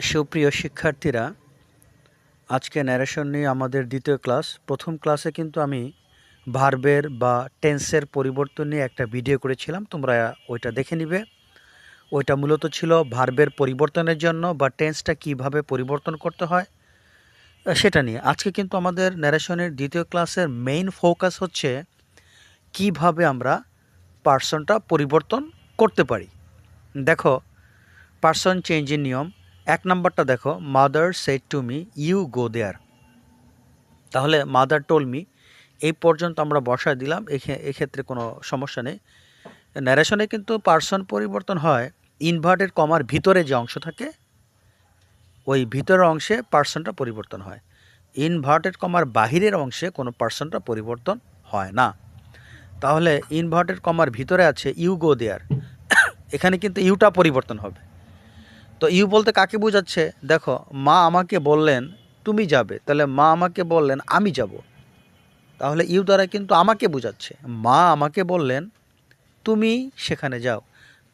সুপ্রিয় শিক্ষার্থীরা, আজকে ন্যারেশন নিয়ে আমাদের দ্বিতীয় ক্লাস। প্রথম ক্লাসে কিন্তু আমি ভার্বের বা টেন্সের পরিবর্তন নিয়ে একটা ভিডিও করেছিলাম, তোমরা ওইটা দেখে নিবে। ওইটা মূলত ছিল ভার্বের পরিবর্তনের জন্য বা টেন্সটা কিভাবে পরিবর্তন করতে হয় সেটা নিয়ে। আজকে কিন্তু আমাদের ন্যারেশনের দ্বিতীয় ক্লাসের মেইন ফোকাস হচ্ছে কিভাবে আমরা পার্সনটা পরিবর্তন করতে পারি। দেখো, পার্সন চেঞ্জের নিয়ম। এক নাম্বারটা দেখো, mother said to me you go there. তাহলে মাদার টোল মি এই পর্যন্ত আমরা বসায় দিলাম, এক্ষেত্রে কোনো সমস্যা নেই। ন্যারেশনে কিন্তু পার্সন পরিবর্তন হয় ইনভার্টেড কমার ভিতরে যে অংশ থাকে ওই ভিতরের অংশে পার্সনটা পরিবর্তন হয়। ইনভার্টেড কমার বাহিরের অংশে কোনো পার্সনটা পরিবর্তন হয় না। তাহলে ইনভার্টেড কমার ভিতরে আছে ইউ গো দেয়ার, এখানে কিন্তু ইউটা পরিবর্তন হবে। তো ইউ বলতে কাকে বোঝাচ্ছে? দেখো, মা আমাকে বললেন তুমি যাবে, তাহলে মা আমাকে বললেন আমি যাব। তাহলে ইউ দ্বারা কিন্তু আমাকে বোঝাচ্ছে। মা আমাকে বললেন তুমি সেখানে যাও,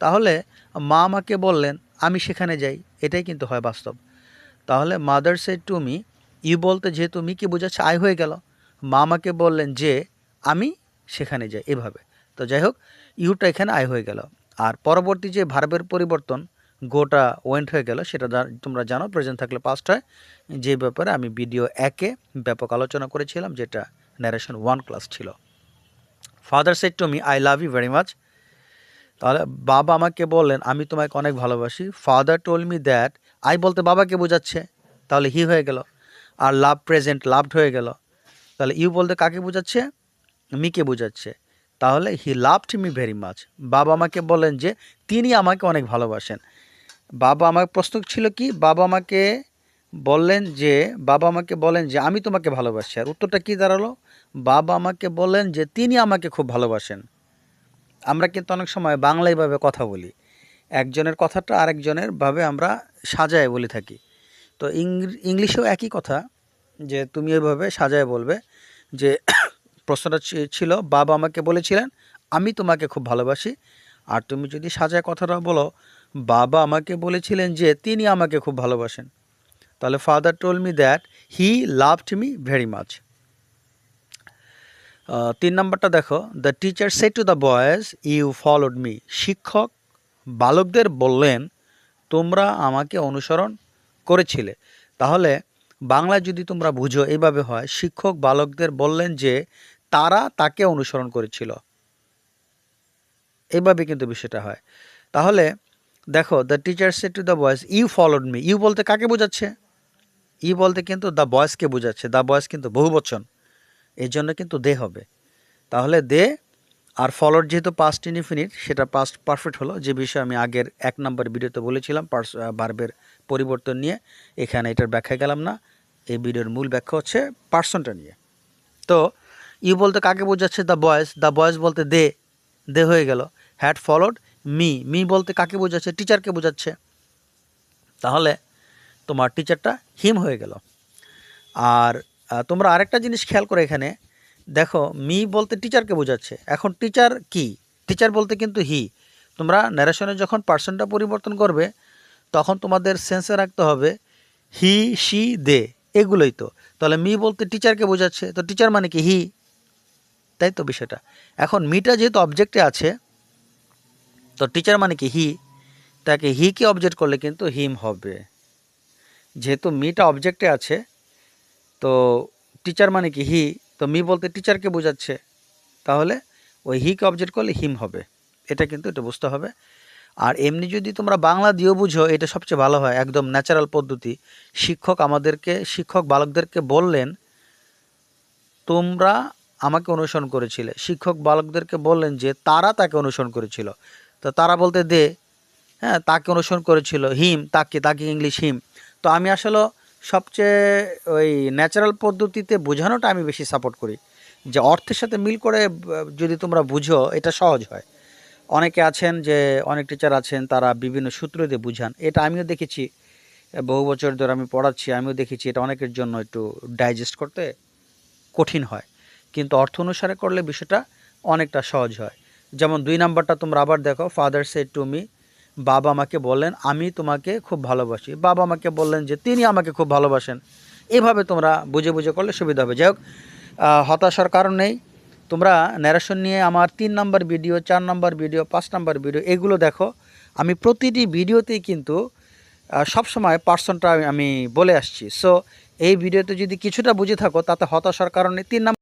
তাহলে মা আমাকে বললেন আমি সেখানে যাই, এটাই কিন্তু হয় বাস্তব। তাহলে mother said to me, you বলতে যেহেতু মি কি বোঝাচ্ছে আই হয়ে গেল, মা আমাকে বললেন যে আমি সেখানে যাই, এভাবে। তো যাই হোক, ইউটা এখানে আই হয়ে গেল। আর পরবর্তী যে ভার্বের পরিবর্তন, গোটা ওয়েন্ট হয়ে গেল, সেটা তোমরা জানো, প্রেজেন্ট থাকলে পাস্ট হয়, যে ব্যাপারে আমি ভিডিও 1-এ ব্যাপক আলোচনা করেছিলাম, যেটা ন্যারেশন 1 ক্লাস ছিল। Father said to me I love you very much. তাহলে বাবা আমাকে বললেন আমি তোমাকে অনেক ভালোবাসি। Father told me that, I বলতে বাবাকে বোঝাচ্ছে, তাহলে হি হয়ে গেল। আর লাভ প্রেজেন্ট, লাভড হয়ে গেল। তাহলে ইউ বলতে কাকে বোঝাচ্ছে? মিকে বোঝাচ্ছে। তাহলে he loved me very much. বাবা আমাকে বললেন যে তিনি আমাকে অনেক ভালোবাসেন। বাবা আমার প্রশ্ন ছিল কি, বাবা আমাকে বলেন যে আমি তোমাকে ভালোবাসি। আর উত্তরটা কি দাঁড়ালো? বাবা আমাকে বললেন যে তিনি আমাকে খুব ভালোবাসেন। আমরা কিন্তু অনেক সময় বাংলায় ভাবে কথা বলি, একজনের কথাটা আরেকজনের ভাবে আমরা সাজায় বলে থাকি। তো ইংলিশেও একই কথা, যে তুমি এভাবে সাজায় বলবে যে প্রশ্নটা ছিল বাবা আমাকে বলেছিলেন আমি তোমাকে খুব ভালোবাসি। আর তুমি যদি সাজায় কথাটা বলো, বাবা আমাকে বলেছিলেন যে তিনি আমাকে খুব ভালোবাসেন। তাহলে father told me that he loved me very much. 3 নম্বরটা দেখো, the teacher said to the boys you followed me. শিক্ষক বালকদের বললেন তোমরা আমাকে অনুসরণ করেছিলে। তাহলে বাংলায় যদি তোমরা বুঝো এইভাবে হয়, শিক্ষক বালকদের বললেন যে তারা তাকে অনুসরণ করেছিল, এইভাবে কিন্তু বিষয়টা হয়। তাহলে দেখো, the teacher said to the boys you followed me, you বলতে কাকে বোঝাচ্ছে? ইউ বলতে কিন্তু দ্য বয়েজকে বোঝাচ্ছে। দ্য বয়েজ কিন্তু বহুবচন, এই জন্য কিন্তু দে হবে। তাহলে দে আর ফলোড যেহেতু পাস্ট ইনডিফিনিট, সেটা পাস্ট পারফেক্ট হলো, যে বিষয়ে আমি আগের 1 নম্বর ভিডিওতে বলেছিলাম ভার্বের পরিবর্তন নিয়ে। এখানে এটার ব্যাখ্যা গেলাম না, এই ভিডিওর মূল ব্যাখ্যা হচ্ছে পার্সনটা নিয়ে। তো ইউ বলতে কাকে বোঝাচ্ছে? দ্য বয়েজ বলতে দে, দে হয়ে গেল। হ্যাড ফলোড মি, মি বলতে কাকে বোঝাচ্ছে? টিচারকে বোঝাচ্ছে। তাহলে তোমার টিচারটা হিম হয়ে গেল। আর তোমরা আরেকটা জিনিস খেয়াল করে এখানে দেখো, মি বলতে টিচারকে বোঝাচ্ছে। এখন টিচার কি? টিচার বলতে কিন্তু হি। তোমরা ন্যারেশনে যখন পার্সনটা পরিবর্তন করবে তখন তোমাদের সেন্সে রাখতে হবে হি, শি, দে, এগুলোই তো। তাহলে মি বলতে টিচারকে বোঝাচ্ছে, তো টিচার মানে কি? হি, তাই তো বিষয়টা। এখন মিটা যেহেতু অবজেক্টে আছে, তো টিচার মানে কি? হি, তাকে হি কে অবজেক্ট করলে কিন্তু হিম হবে। যেহেতু মিটা অবজেক্টে আছে, তো টিচার মানে কি? হি, তো মি বলতে টিচারকে বোঝাচ্ছে, তাহলে ওই হিকে অবজেক্ট করলে হিম হবে। এটা কিন্তু এটা বুঝতে হবে। আর এমনি যদি তোমরা বাংলা দিয়েও বুঝো, এটা সবচেয়ে ভালো হয়, একদম ন্যাচারাল পদ্ধতি। শিক্ষক বালকদেরকে বললেন তোমরা আমাকে অনুসরণ করেছিলে। শিক্ষক বালকদেরকে বললেন যে তারা তাকে অনুসরণ করেছিল। তো তারা বলতে দে, হ্যাঁ, তাকে অনুসরণ করেছিল। হিম, তাকে, তাকে ইংলিশ হিম। তো আমি আসলে সবচেয়ে ওই ন্যাচারাল পদ্ধতিতে বোঝানোটা আমি বেশি সাপোর্ট করি, যে অর্থের সাথে মিল করে যদি তোমরা বুঝো এটা সহজ হয়। অনেকে আছেন, যে অনেক টিচার আছেন তারা বিভিন্ন সূত্র দিয়ে বুঝান, এটা আমিও দেখেছি, বহু বছর ধরে আমি পড়াচ্ছি, আমিও দেখেছি এটা অনেকের জন্য একটু ডাইজেস্ট করতে কঠিন হয়। কিন্তু অর্থ অনুসারে করলে বিষয়টা অনেকটা সহজ হয়। যেমন 2 নাম্বারটা তোমরা আবার দেখো, ফাদার সেড টু মি বাবা আমাকে বললেন আমি তোমাকে খুব ভালোবাসি, বাবা আমাকে বললেন যে তিনি আমাকে খুব ভালোবাসেন। এভাবে তোমরা বুঝে বুঝে করলে সুবিধা হবে। যাই হোক, হতাশার কারণ নেই। তোমরা ন্যারেশন নিয়ে আমার 3 number video, 4 number video, 5 number video এগুলো দেখো। আমি প্রতিটি ভিডিওতেই কিন্তু সবসময় পার্সনটা আমি বলে আসছি। সো এই ভিডিওতে যদি কিছুটা বুঝে থাকো তাতে হতাশার কারণে 3 নাম্বার